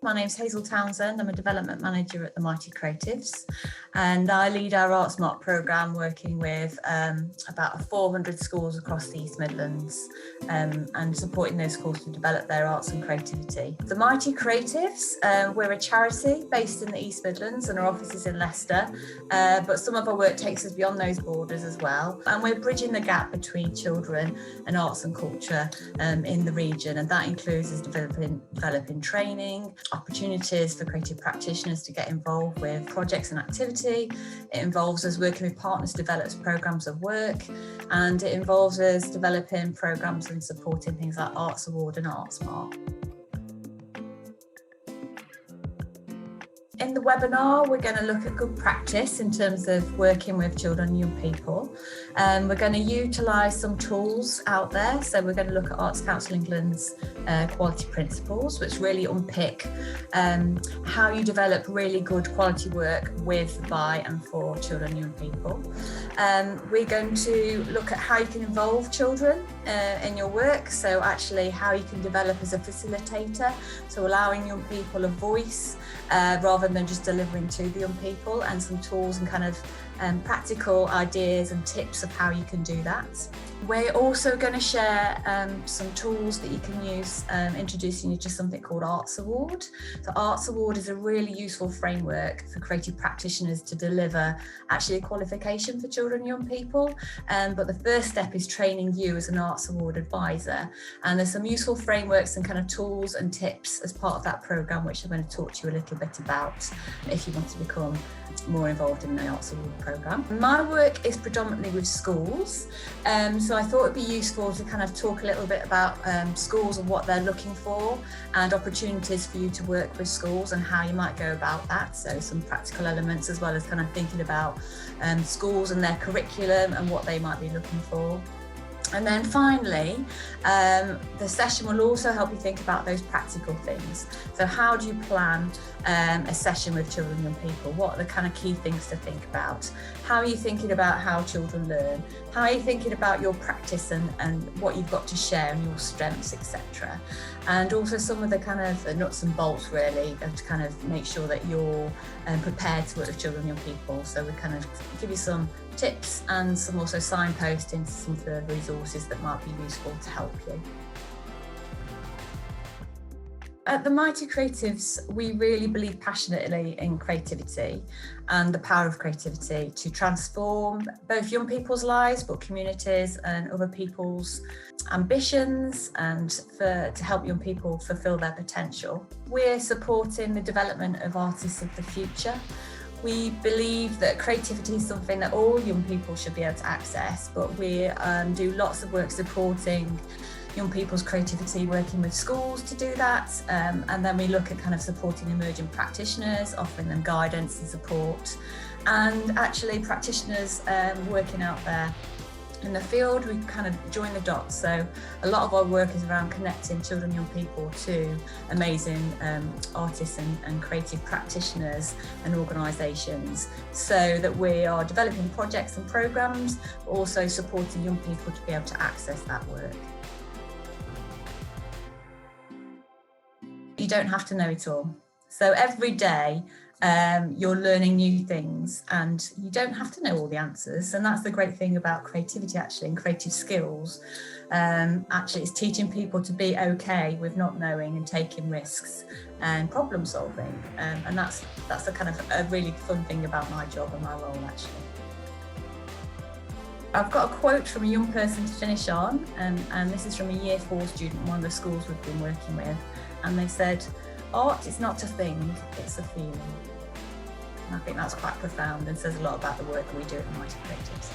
My name's Hazel Townsend. I'm a development manager at the Mighty Creatives, and I lead our Art Smart programme working with about 400 schools across the East Midlands and supporting those schools to develop their arts and creativity. The Mighty Creatives, we're a charity based in the East Midlands and our office is in Leicester, but some of our work takes us beyond those borders as well, and we're bridging the gap between children and arts and culture in the region, and that includes us developing training, opportunities for creative practitioners to get involved with projects and activity. It involves us working with partners to develop programmes of work, and it involves us developing programmes and supporting things like Arts Award and Art Smart. In the webinar, we're going to look at good practice in terms of working with children and young people. We're going to utilise some tools out there. So we're going to look at Arts Council England's quality principles, which really unpick how you develop really good quality work with, by and for children and young people. We're going to look at how you can involve children in your work. So actually how you can develop as a facilitator, so allowing young people a voice rather than just delivering to the young people, and some tools and kind of practical ideas and tips of how you can do that. We're also going to share some tools that you can use, introducing you to something called Arts Award. So Arts Award is a really useful framework for creative practitioners to deliver actually a qualification for children and young people. But the first step is training you as an Arts Award advisor. And there's some useful frameworks and kind of tools and tips as part of that programme, which I'm going to talk to you a little bit about if you want to become more involved in the Arts Award programme. My work is predominantly with schools, so I thought it'd be useful to kind of talk a little bit about schools and what they're looking for, and opportunities for you to work with schools and how you might go about that. So some practical elements, as well as kind of thinking about schools and their curriculum and what they might be looking for. And then finally, the session will also help you think about those practical things. So how do you plan a session with children and young people? What are the kind of key things to think about? How are you thinking about how children learn? How are you thinking about your practice and what you've got to share and your strengths, etc. And also some of the kind of the nuts and bolts really to kind of make sure that you're prepared to work with children and young people. So we kind of give you some tips and some also signposts into some further resources that might be useful to help you. At the Mighty Creatives, we really believe passionately in creativity and the power of creativity to transform both young people's lives, but communities and other people's ambitions, and to help young people fulfil their potential. We're supporting the development of artists of the future. We believe that creativity is something that all young people should be able to access, but we do lots of work supporting young people's creativity, working with schools to do that, and then we look at kind of supporting emerging practitioners, offering them guidance and support, and actually practitioners working out there in the field. We kind of join the dots. So a lot of our work is around connecting children and young people to amazing artists and creative practitioners and organisations, so that we are developing projects and programmes, but also supporting young people to be able to access that work. You don't have to know it all. So every day you're learning new things, and you don't have to know all the answers. And that's the great thing about creativity actually, and creative skills. Actually, it's teaching people to be okay with not knowing and taking risks and problem solving. And that's a kind of a really fun thing about my job and my role actually. I've got a quote from a young person to finish on, and this is from a Year 4 student, one of the schools we've been working with, and they said, "Art is not a thing, it's a feeling." And I think that's quite profound and says a lot about the work that we do at the Mighty Creatives.